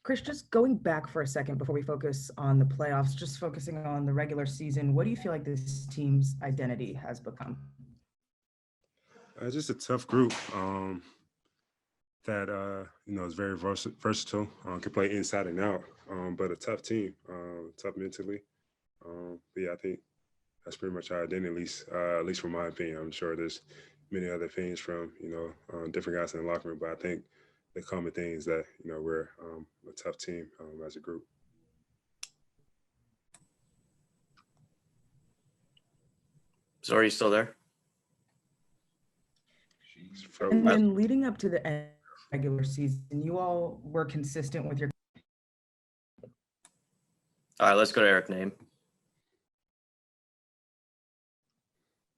Chris, just going back for a second before we focus on the playoffs, just focusing on the regular season, what do you feel like this team's identity has become? Just a tough group that is very versatile. Can play inside and out, but a tough team, tough mentally. But yeah, I think that's pretty much our identity, at least from my opinion. I'm sure there's many other opinions from different guys in the locker room, but I think the common thing is that we're a tough team as a group. So are you still there? And then leading up to the end of the regular season, you all were consistent with your. All right, let's go to Eric Name.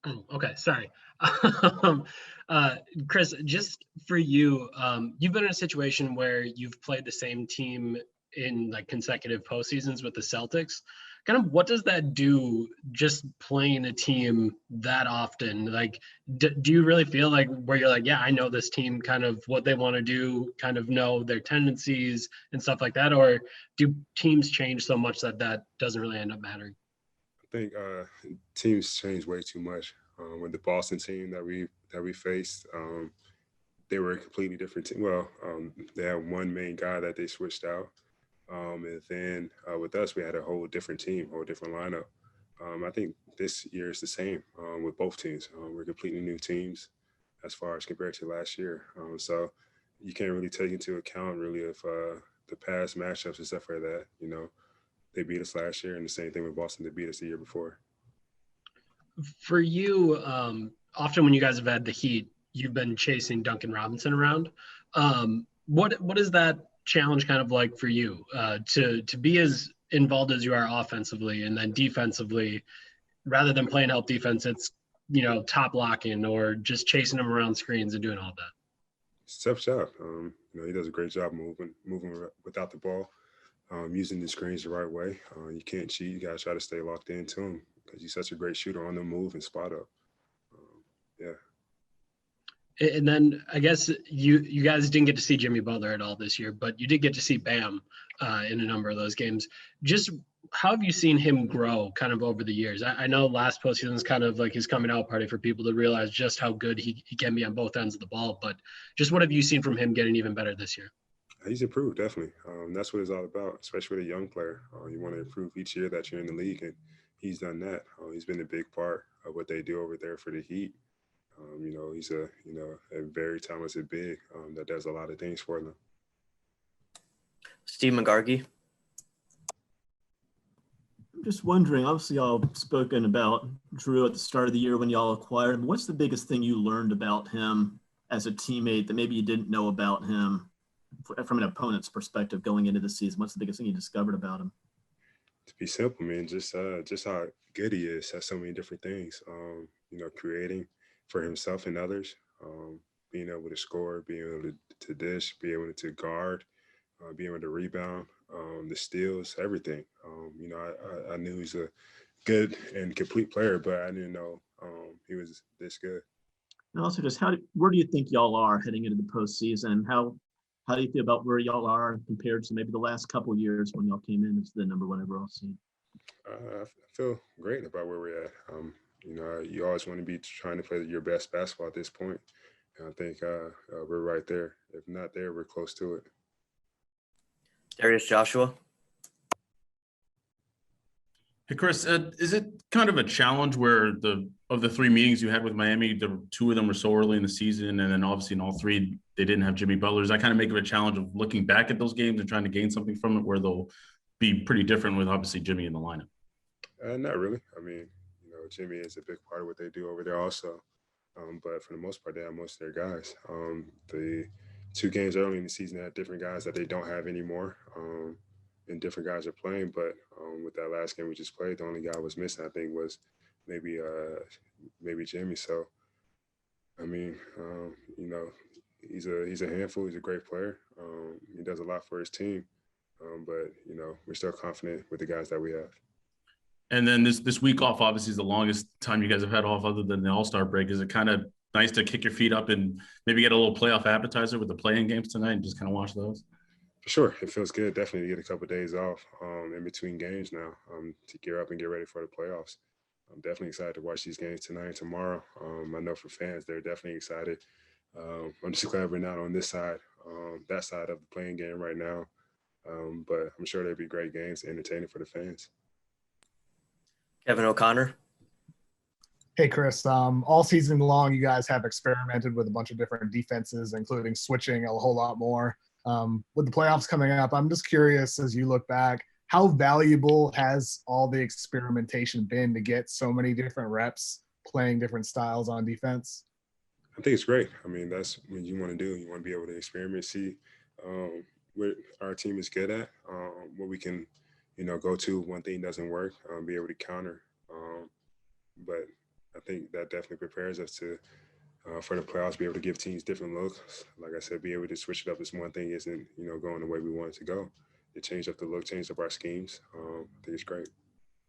Oh, okay, sorry. Chris, just for you, you've been in a situation where you've played the same team in like consecutive postseasons with the Celtics. Kind of what does that do just playing a team that often? Like, do you really feel like where you're like, yeah, I know this team, kind of what they want to do, kind of know their tendencies and stuff like that? Or do teams change so much that doesn't really end up mattering? I think teams change way too much. With the Boston team that we faced, they were a completely different team. Well, they had one main guy that they switched out. And then with us, we had a whole different team, whole different lineup. I think this year is the same with both teams. We're completely new teams as far as compared to last year. So you can't really take into account really if the past matchups and stuff like that. They beat us last year, and the same thing with Boston. They beat us the year before. For you, often when you guys have had the heat, you've been chasing Duncan Robinson around. What is that challenge kind of like for you to be as involved as you are offensively, and then defensively, rather than playing help defense, it's top blocking or just chasing them around screens and doing all that? It's a tough job. He does a great job moving without the ball, using the screens the right way. You can't cheat. You gotta try to stay locked into him because he's such a great shooter on the move and spot up. Yeah. And then I guess you guys didn't get to see Jimmy Butler at all this year, but you did get to see Bam in a number of those games. Just how have you seen him grow kind of over the years? I know last postseason is kind of like his coming out party for people to realize just how good he can be on both ends of the ball. But just what have you seen from him getting even better this year? He's improved, definitely. That's what it's all about, especially with a young player. You want to improve each year that you're in the league, and he's done that. He's been a big part of what they do over there for the Heat. He's a very talented big that does a lot of things for them. Steve McGargy. I'm just wondering, obviously y'all have spoken about Drew at the start of the year when y'all acquired him. What's the biggest thing you learned about him as a teammate that maybe you didn't know about him from an opponent's perspective going into the season? What's the biggest thing you discovered about him? To be simple, man, just how good he is at so many different things. Creating for himself and others, being able to score, being able to dish, being able to guard, being able to rebound, the steals, everything. I knew he's a good and complete player, but I didn't know he was this good. And also, just where do you think y'all are heading into the postseason, and how do you feel about where y'all are compared to maybe the last couple of years when y'all came in as the number one overall seed? I feel great about where we're at. You always want to be trying to play your best basketball at this point. And I think we're right there. If not there, we're close to it. Darius Joshua. Hey, Chris, is it kind of a challenge where of the three meetings you had with Miami, the two of them were so early in the season, and then obviously in all three, they didn't have Jimmy Butler? Does that kind of make it a challenge of looking back at those games and trying to gain something from it where they'll be pretty different with obviously Jimmy in the lineup? Not really. I mean, Jimmy is a big part of what they do over there also. But for the most part, they have most of their guys. The two games early in the season had different guys that they don't have anymore. And different guys are playing. But with that last game we just played, the only guy was missing, I think, was maybe Jimmy. So, I mean, he's a handful. He's a great player. He does a lot for his team. But, we're still confident with the guys that we have. And then this week off obviously is the longest time you guys have had off other than the All-Star break. Is it kind of nice to kick your feet up and maybe get a little playoff appetizer with the play-in games tonight and just kind of watch those? For sure, it feels good. Definitely to get a couple of days off in between games now to gear up and get ready for the playoffs. I'm definitely excited to watch these games tonight and tomorrow. I know for fans, they're definitely excited. I'm just glad we're not on this side, that side of the playing game right now. But I'm sure there'll be great games, entertaining for the fans. Kevin O'Connor. Hey, Khris. All season long, you guys have experimented with a bunch of different defenses, including switching a whole lot more. With the playoffs coming up, I'm just curious, as you look back, how valuable has all the experimentation been to get so many different reps playing different styles on defense? I think it's great. I mean, that's what you want to do. You want to be able to experiment, see what our team is good at, what we can, go to one thing doesn't work, be able to counter. But I think that definitely prepares us to for the playoffs, be able to give teams different looks. Like I said, be able to switch it up. This one thing isn't, going the way we want it to go. It changed up the look, changed up our schemes. I think it's great.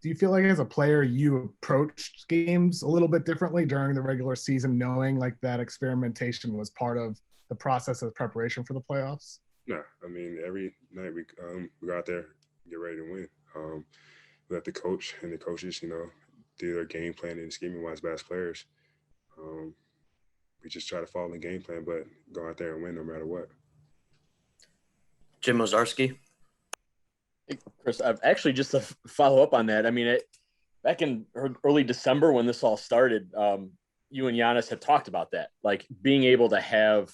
Do you feel like as a player you approached games a little bit differently during the regular season, knowing like that experimentation was part of the process of preparation for the playoffs? No, I mean, every night we go out there, get ready to win. We let the coach and the coaches, do their game plan and scheming wise best players. We just try to follow the game plan, but go out there and win no matter what. Jim Ozarski. Hey, Khris, I've actually just to follow up on that. I mean, back in early December when this all started, you and Giannis had talked about that, like being able to have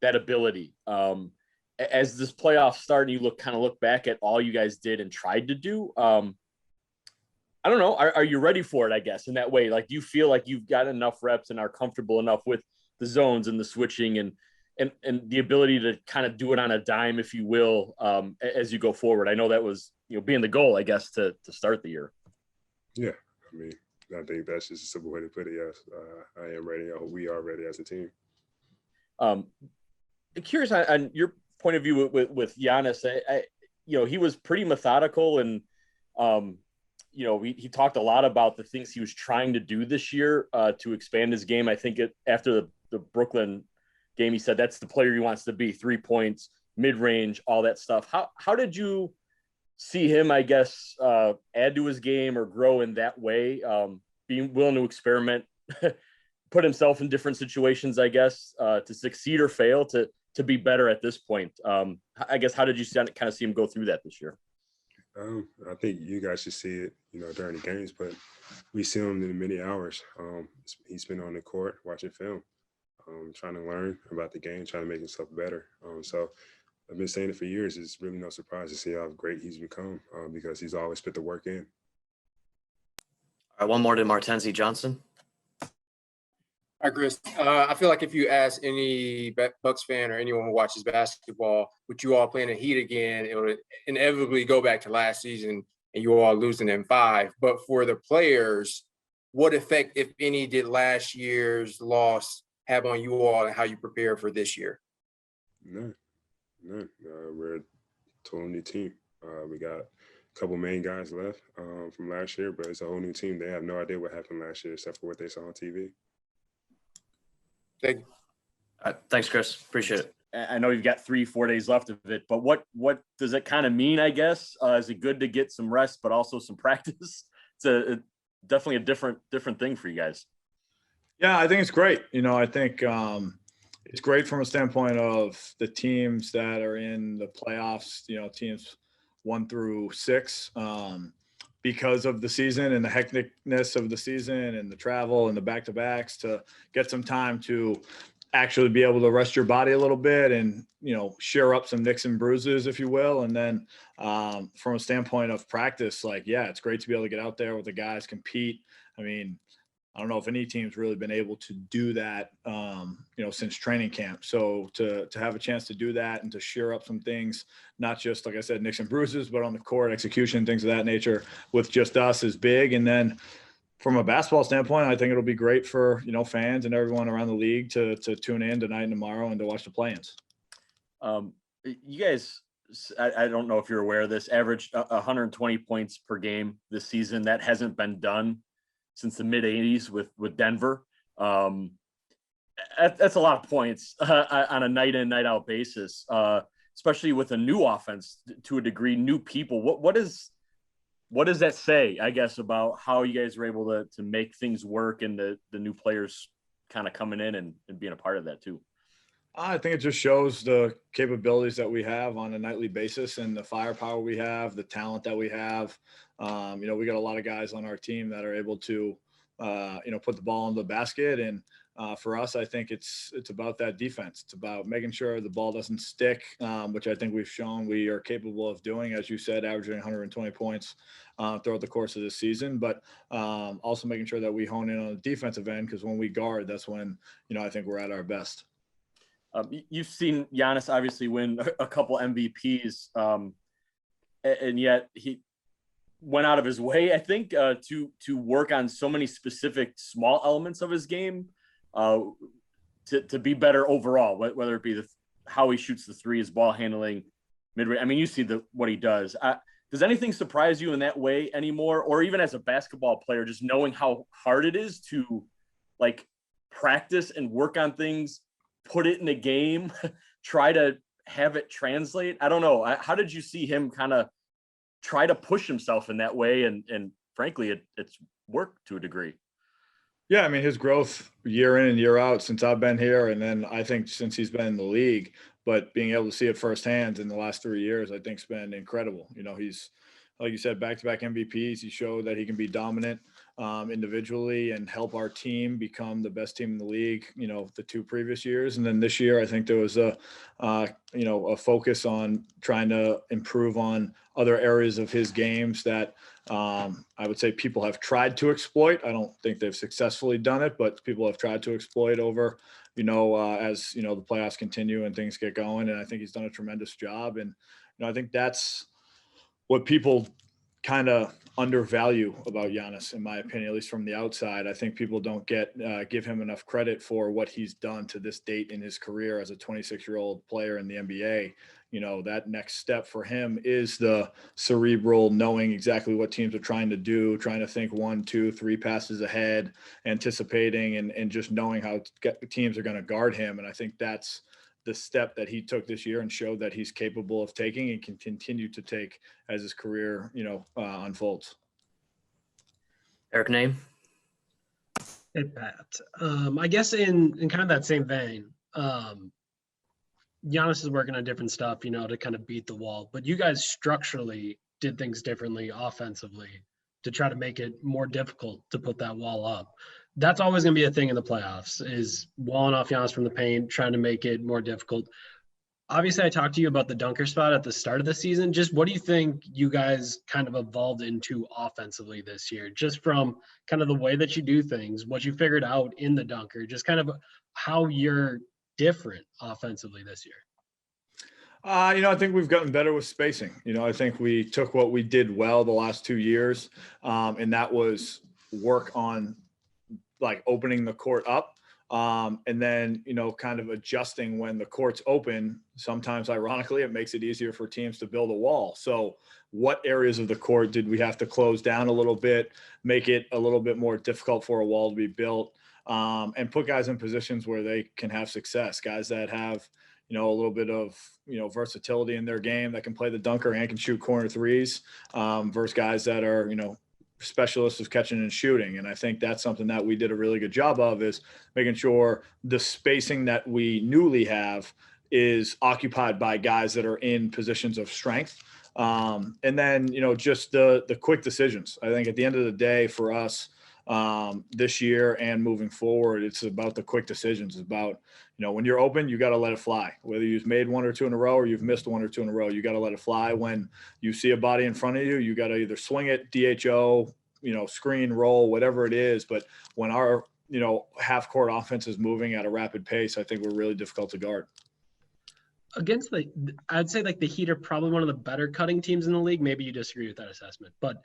that ability. As this playoff started, you look back at all you guys did and tried to do. I don't know. Are you ready for it, I guess, in that way? Like, do you feel like you've got enough reps and are comfortable enough with the zones and the switching and the ability to kind of do it on a dime, if you will, as you go forward? I know that was, being the goal, I guess, to start the year. Yeah. I mean, I think that's just a simple way to put it. Yes. I am ready. I hope we are ready as a team. Curious on your point of view with Giannis. He was pretty methodical and, he talked a lot about the things he was trying to do this year to expand his game. I think after the Brooklyn game, he said that's the player he wants to be: 3 points, mid-range, all that stuff. How did you see him, I guess, add to his game or grow in that way, being willing to experiment, put himself in different situations, I guess, to succeed or fail, to be better at this point? I guess, how did you kind of see him go through that this year? I think you guys should see it, during the games, but we see him in many hours. He's been on the court watching film, trying to learn about the game, trying to make himself better. So I've been saying it for years. It's really no surprise to see how great he's become because he's always put the work in. All right, one more to Martenzi Johnson. All right, Khris. I feel like if you ask any Bucks fan or anyone who watches basketball, would you all playing the Heat again, it would inevitably go back to last season and you all losing in 5. But for the players, what effect, if any, did last year's loss have on you all and how you prepare for this year? None. We're a total new team. We got a couple main guys left from last year, but it's a whole new team. They have no idea what happened last year except for what they saw on TV. Thank you. Thanks, Khris. Appreciate it. I know you've got 3-4 days left of it, but what does it kind of mean, I guess? Is it good to get some rest, but also some practice? It's definitely a different thing for you guys. Yeah, I think it's great. I think it's great from a standpoint of the teams that are in the playoffs, teams 1 through 6, because of the season and the hecticness of the season and the travel and the back-to-backs, to get some time to actually be able to rest your body a little bit and, shear up some nicks and bruises, if you will. And then from a standpoint of practice, it's great to be able to get out there with the guys, compete. I mean, I don't know if any team's really been able to do that, since training camp. So to have a chance to do that and to shear up some things, not just, like I said, nicks and bruises, but on the court, execution, things of that nature with just us is big. And then from a basketball standpoint, I think it'll be great for, fans and everyone around the league to tune in tonight and tomorrow and to watch the play-ins. You guys, I don't know if you're aware of this, averaged 120 points per game this season. That hasn't been done since the mid-'80s with Denver. That's a lot of points on a night in, night out basis. especially with a new offense to a degree, new people. What does that say, I guess, about how you guys were able to make things work and the new players kind of coming in and being a part of that too? I think it just shows the capabilities that we have on a nightly basis and the firepower we have, the talent that we have. We got a lot of guys on our team that are able to, put the ball in the basket. And for us, I think it's about that defense. It's about making sure the ball doesn't stick, which I think we've shown we are capable of doing, as you said, averaging 120 points throughout the course of this season. But also making sure that we hone in on the defensive end, because when we guard, that's when, I think we're at our best. You've seen Giannis obviously win a couple MVPs, and yet he went out of his way, I think, to work on so many specific small elements of his game to be better overall, whether it be how he shoots the three, his ball handling, mid-range. I mean, you see what he does. Does anything surprise you in that way anymore, or even as a basketball player, just knowing how hard it is to like practice and work on things, put it in a game, try to have it translate? I don't know. How did you see him kind of try to push himself in that way? And frankly, it's worked to a degree. Yeah, I mean, his growth year in and year out since I've been here, and then I think since he's been in the league, but being able to see it firsthand in the last 3 years, I think has been incredible. He's, like you said, back-to-back MVPs. He showed that he can be dominant individually and help our team become the best team in the league, the 2 previous years. And then this year, I think there was a focus on trying to improve on other areas of his games that I would say people have tried to exploit. I don't think they've successfully done it, but people have tried to exploit over, as, the playoffs continue and things get going. And I think he's done a tremendous job. And, I think that's what people kind of undervalue about Giannis, in my opinion, at least from the outside. I think people don't give him enough credit for what he's done to this date in his career as a 26-year-old player in the NBA. That next step for him is the cerebral, knowing exactly what teams are trying to do, trying to think 1, 2, 3 passes ahead, anticipating and just knowing how teams are going to guard him. And I think that's the step that he took this year and showed that he's capable of taking and can continue to take as his career, unfolds. Eric, name? Hey, Pat. I guess in kind of that same vein, Giannis is working on different stuff, to kind of beat the wall. But you guys structurally did things differently offensively to try to make it more difficult to put that wall up. That's always going to be a thing in the playoffs, is walling off Giannis from the paint, trying to make it more difficult. Obviously, I talked to you about the dunker spot at the start of the season. Just what do you think you guys kind of evolved into offensively this year? Just from kind of the way that you do things, what you figured out in the dunker, just kind of how you're different offensively this year. I think we've gotten better with spacing. I think we took what we did well the last 2 years, and that was work on like opening the court up, and then, kind of adjusting when the court's open. Sometimes, ironically, it makes it easier for teams to build a wall. So what areas of the court did we have to close down a little bit, make it a little bit more difficult for a wall to be built, and put guys in positions where they can have success, guys that have, a little bit of, versatility in their game, that can play the dunker and can shoot corner threes, versus guys that are, specialists of catching and shooting. And I think that's something that we did a really good job of, is making sure the spacing that we newly have is occupied by guys that are in positions of strength. And then, just the quick decisions. I think at the end of the day for us, this year and moving forward, it's about the quick decisions. It's about, when you're open, you got to let it fly. Whether you've made 1 or 2 in a row or you've missed 1 or 2 in a row, you got to let it fly. When you see a body in front of you, you got to either swing it, DHO, screen, roll, whatever it is. But when our, half court offense is moving at a rapid pace, I think we're really difficult to guard. Against I'd say like the Heat are probably one of the better cutting teams in the league. Maybe you disagree with that assessment, but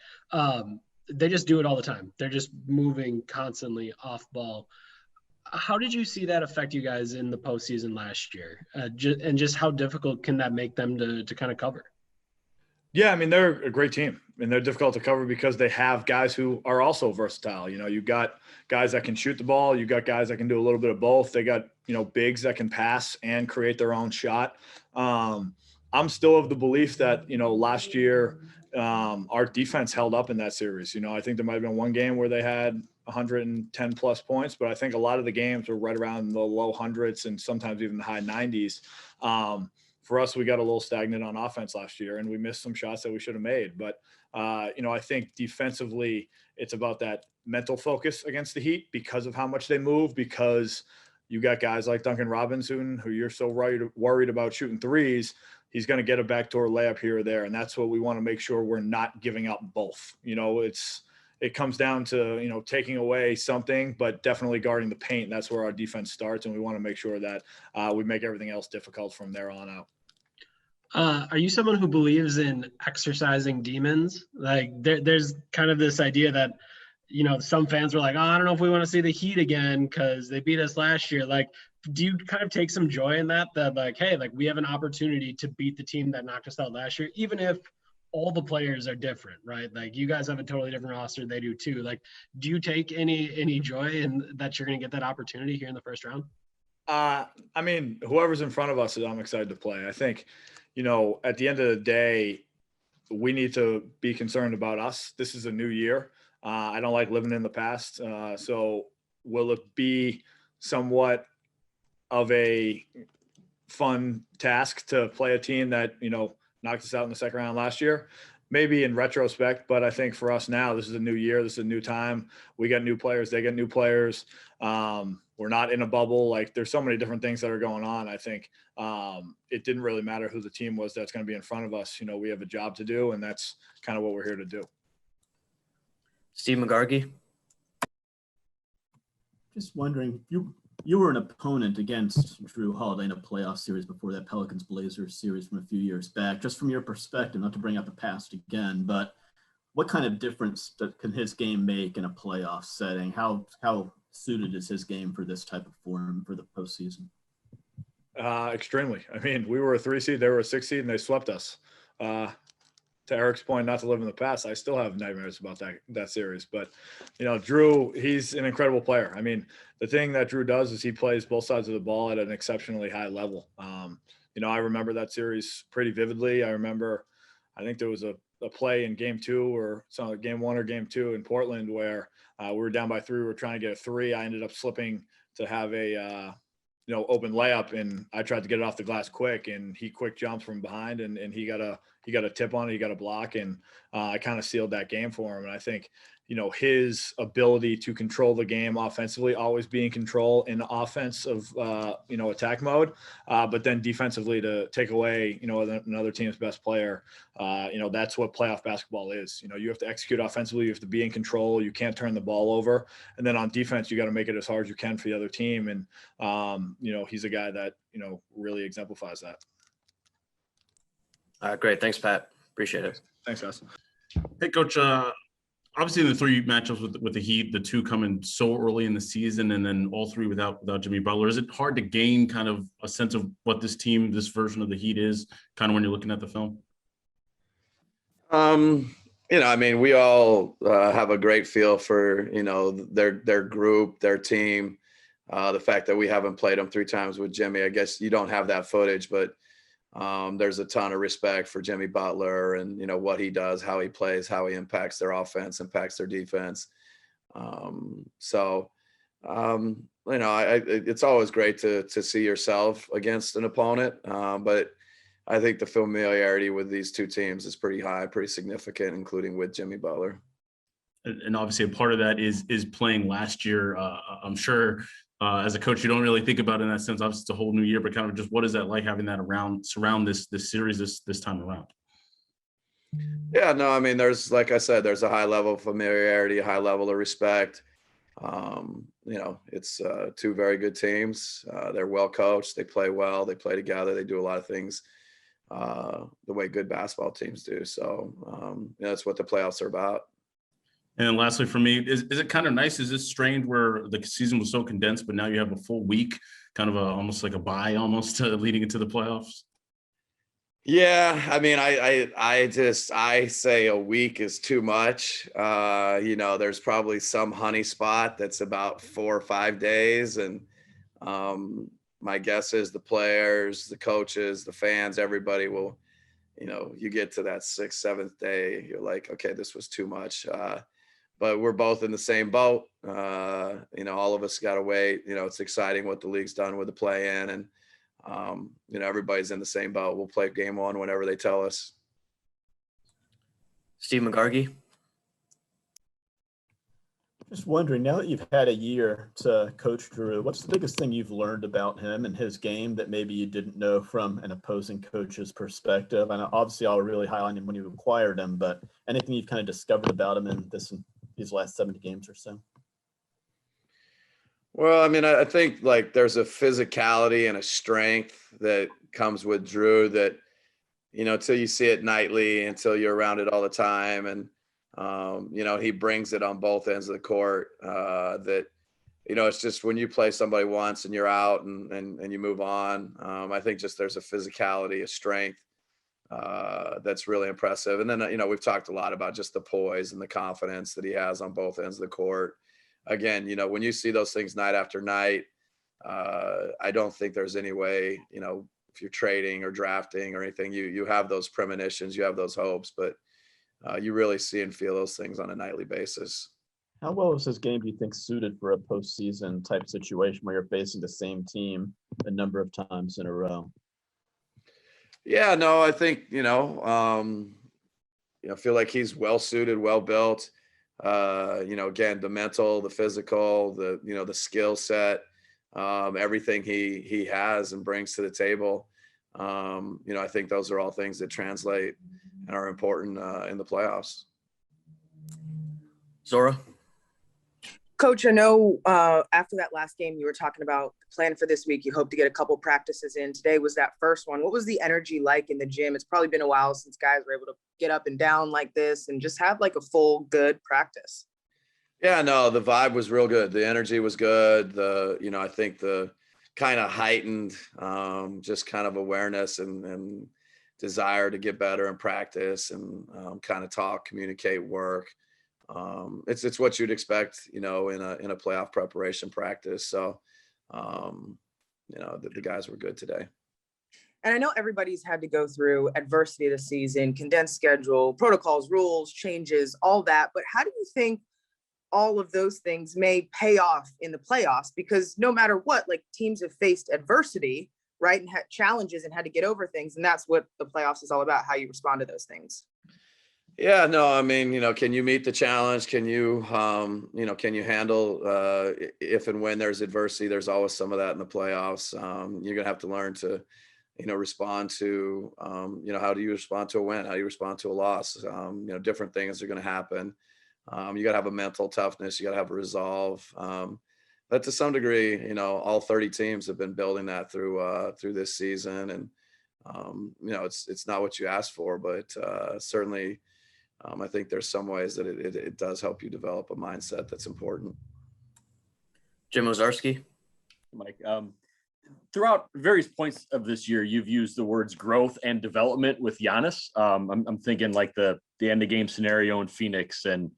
they just do it all the time. They're just moving constantly off ball. How did you see that affect you guys in the postseason last year? And just how difficult can that make them to kind of cover? Yeah, I mean, they're a great team, and they're difficult to cover because they have guys who are also versatile. You've got guys that can shoot the ball. You've got guys that can do a little bit of both. They got, bigs that can pass and create their own shot. I'm still of the belief that, last year our defense held up in that series. I think there might have been one game where they had 110 plus points, but I think a lot of the games were right around the low hundreds and sometimes even the high 90s. For us, we got a little stagnant on offense last year, and we missed some shots that we should have made. But, I think defensively, it's about that mental focus against the Heat because of how much they move, because you got guys like Duncan Robinson, who you're so worried about shooting threes. He's going to get a backdoor layup here or there, and that's what we want to make sure we're not giving up both. It comes down to, taking away something, but definitely guarding the paint. That's where our defense starts, and we want to make sure that we make everything else difficult from there on out. Are you someone who believes in exercising demons? Like there's kind of this idea that, some fans were like, oh, I don't know if we want to see the Heat again because they beat us last year. Like, do you kind of take some joy in that like, hey, like we have an opportunity to beat the team that knocked us out last year, even if all the players are different, right? Like you guys have a totally different roster. They do too. Like, do you take any joy in that you're going to get that opportunity here in the first round? Whoever's in front of us, I'm excited to play. I think, at the end of the day, we need to be concerned about us. This is a new year. I don't like living in the past. So will it be somewhat of a fun task to play a team that, knocked us out in the second round last year? Maybe in retrospect, but I think for us now, this is a new year. This is a new time. We got new players. They get new players. We're not in a bubble. Like there's so many different things that are going on. I think it didn't really matter who the team was that's going to be in front of us. We have a job to do, and that's kind of what we're here to do. Steve McGargy. Just wondering, you were an opponent against Drew Holiday in a playoff series before that Pelicans-Blazers series from a few years back. Just from your perspective, not to bring up the past again, but what kind of difference can his game make in a playoff setting? How suited is his game for this type of form for the postseason? Extremely. We were a 3 seed, they were a 6 seed, and they swept us. To Eric's point, not to live in the past, I still have nightmares about that series. But, Drew, he's an incredible player. The thing that Drew does is he plays both sides of the ball at an exceptionally high level. I remember that series pretty vividly. I think there was a play in game 2 or game 1 or game 2 in Portland where we were down by 3. We were trying to get a 3. I ended up slipping to have a open layup, and I tried to get it off the glass quick, and he quick jumps from behind, and he got a tip on it, he got a block, and I kind of sealed that game for him. And I think, his ability to control the game offensively, always be in control in the offense of, attack mode, but then defensively to take away, another team's best player. That's what playoff basketball is. You have to execute offensively. You have to be in control. You can't turn the ball over. And then on defense, you got to make it as hard as you can for the other team. And, he's a guy that, really exemplifies that. Great. Thanks, Pat. Appreciate it. Thanks, guys. Hey, Coach, obviously the 3 matchups with the Heat, the 2 coming so early in the season, and then all 3 without Jimmy Butler. Is it hard to gain kind of a sense of what this team, this version of the Heat is, kind of when you're looking at the film? We all have a great feel for, their group, their team. The fact that we haven't played them 3 times with Jimmy, I guess you don't have that footage, but there's a ton of respect for Jimmy Butler and, what he does, how he plays, how he impacts their offense, impacts their defense. It's always great to see yourself against an opponent. But I think the familiarity with these 2 teams is pretty high, pretty significant, including with Jimmy Butler. And obviously a part of that is playing last year. I'm sure as a coach, you don't really think about it in that sense. Obviously, it's a whole new year, but kind of just what is that like having that surround this series this time around? Yeah, no, there's, like I said, there's a high level of familiarity, a high level of respect. It's 2 very good teams. They're well coached. They play well. They play together. They do a lot of things the way good basketball teams do. So that's what the playoffs are about. And then lastly for me, is it kind of nice? Is this strange where the season was so condensed, but now you have a full week, kind of almost like a bye almost leading into the playoffs? Yeah. I say a week is too much. There's probably some honey spot that's about 4 or 5 days. And, my guess is the players, the coaches, the fans, everybody will, you get to that 6th, 7th day, you're like, okay, this was too much. But we're both in the same boat. All of us got to wait. It's exciting what the league's done with the play-in, and everybody's in the same boat. We'll play game 1 whenever they tell us. Steve McGargy. Just wondering, now that you've had a year to coach Drew, what's the biggest thing you've learned about him and his game that maybe you didn't know from an opposing coach's perspective? And obviously, I'll really highlight him when you acquired him, but anything you've kind of discovered about him in these last 70 games or so? Well, I mean, I think like there's a physicality and a strength that comes with Drew that, until you see it nightly, until you're around it all the time. And, he brings it on both ends of the court, that, it's just when you play somebody once and you're out and you move on. I think just there's a physicality, a strength that's really impressive. And then, we've talked a lot about just the poise and the confidence that he has on both ends of the court. Again, when you see those things night after night, I don't think there's any way, if you're trading or drafting or anything, you have those premonitions, you have those hopes, but you really see and feel those things on a nightly basis. How well is his game, do you think, suited for a postseason type situation where you're facing the same team a number of times in a row? Yeah, no, I think, feel like he's well suited, well built. Again, the mental, the physical, the skill set, everything he has and brings to the table. I think those are all things that translate and are important in the playoffs. Zora. Coach, I know after that last game, you were talking about the plan for this week. You hope to get a couple practices in. Today was that first one. What was the energy like in the gym? It's probably been a while since guys were able to get up and down like this and just have like a full good practice. Yeah, no, the vibe was real good. The energy was good. I think the kind of heightened just kind of awareness and desire to get better in practice and kind of talk, communicate, work. It's what you'd expect, in a playoff preparation practice. So, the guys were good today. And I know everybody's had to go through adversity this season, condensed schedule, protocols, rules, changes, all that. But how do you think all of those things may pay off in the playoffs? Because no matter what, like teams have faced adversity, right? And had challenges and had to get over things. And that's what the playoffs is all about, how you respond to those things. Yeah, no, I mean, can you meet the challenge? Can you, can you handle if and when there's adversity? There's always some of that in the playoffs. You're going to have to learn to, respond to, how do you respond to a win? How do you respond to a loss? Different things are going to happen. You got to have a mental toughness. You got to have a resolve. But to some degree, all 30 teams have been building that through this season. And, it's not what you asked for, but certainly, I think there's some ways that it does help you develop a mindset that's important. Jim Ozarski. Mike, throughout various points of this year, you've used the words growth and development with Giannis. I'm thinking like the end of game scenario in Phoenix and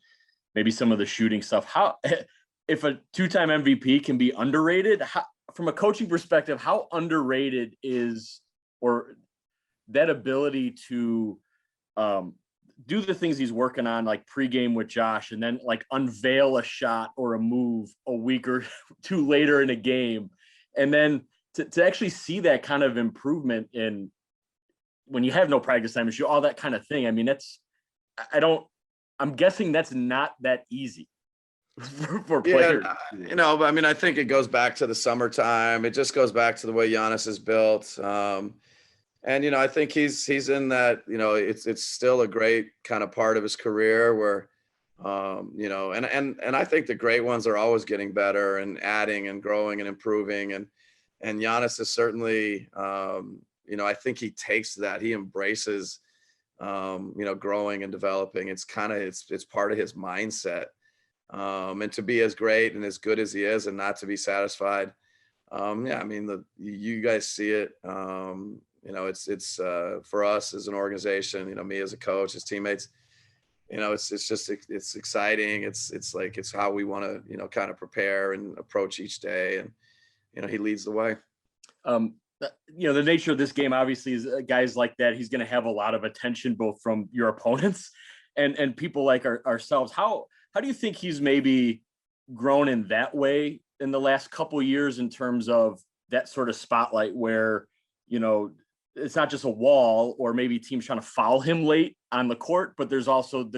maybe some of the shooting stuff. How, if a 2-time MVP can be underrated, from a coaching perspective, how underrated is, or that ability to do the things he's working on, like pregame with Josh, and then like unveil a shot or a move a week or two later in a game. And then to actually see that kind of improvement in when you have no practice time issue, all that kind of thing. I mean, I'm guessing that's not that easy for players. Yeah, but I mean, I think it goes back to the summertime. It just goes back to the way Giannis is built. And, I think he's in that, it's still a great kind of part of his career where, and I think the great ones are always getting better and adding and growing and improving. And Giannis is certainly, I think he takes that, he embraces, growing and developing. It's it's part of his mindset. And to be as great and as good as he is and not to be satisfied. I mean, you guys see it. It's for us as an organization, me as a coach, as teammates, it's exciting. It's how we want to, kind of prepare and approach each day. And, he leads the way. The nature of this game obviously is guys like that. He's going to have a lot of attention, both from your opponents and people like ourselves. How do you think he's maybe grown in that way in the last couple of years in terms of that sort of spotlight where, it's not just a wall or maybe teams trying to foul him late on the court, but there's also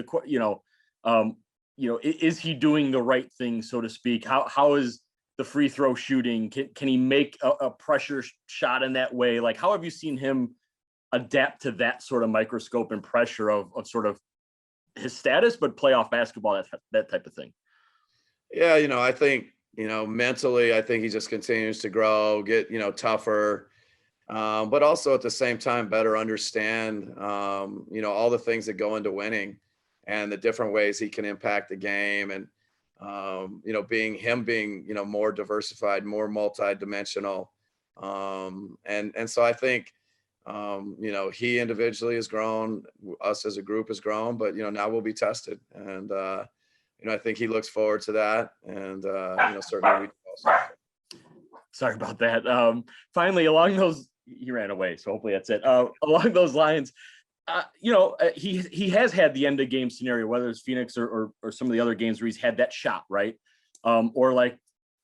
is he doing the right thing, so to speak? How is the free throw shooting? Can he make a pressure shot in that way? Like, how have you seen him adapt to that sort of microscope and pressure of sort of his status, but playoff basketball, that type of thing? Yeah, I think, mentally, I think he just continues to grow, get, tougher, but also at the same time, better understand, all the things that go into winning and the different ways he can impact the game. And, being, more diversified, more multidimensional. And so I think, he individually has grown, us as a group has grown, but, now we'll be tested. And, I think he looks forward to that. And, certainly we also. Sorry about that. Finally, he ran away. So hopefully that's it. Along those lines, he has had the end of game scenario, whether it's Phoenix or some of the other games where he's had that shot, right? Or like,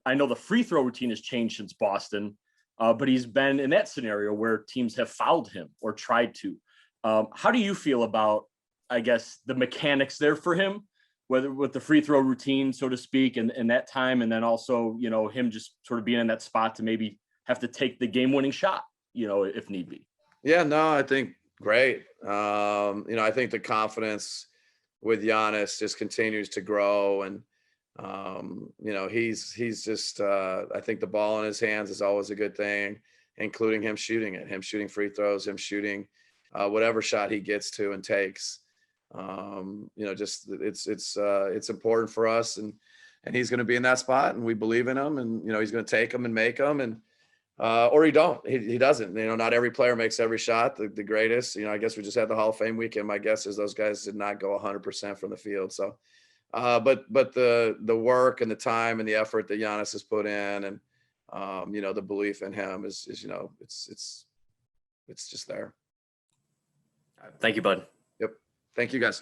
I know the free throw routine has changed since Boston, but he's been in that scenario where teams have fouled him or tried to. How do you feel about, I guess, the mechanics there for him, whether with the free throw routine, so to speak, and that time, and then also, him just sort of being in that spot to maybe have to take the game-winning shot, if need be? Yeah, no, I think great. I think the confidence with Giannis just continues to grow, and he's just I think the ball in his hands is always a good thing, including him shooting free throws, him shooting whatever shot he gets to and takes. Just it's important for us, and he's going to be in that spot, and we believe in him, and he's going to take them and make them, and or he doesn't. Not every player makes every shot the greatest. I guess we just had the Hall of Fame weekend. My guess is those guys did not go 100% from the field. So, but the work and the time and the effort that Giannis has put in, and the belief in him is it's just there. Thank you, Bud. Yep. Thank you, guys.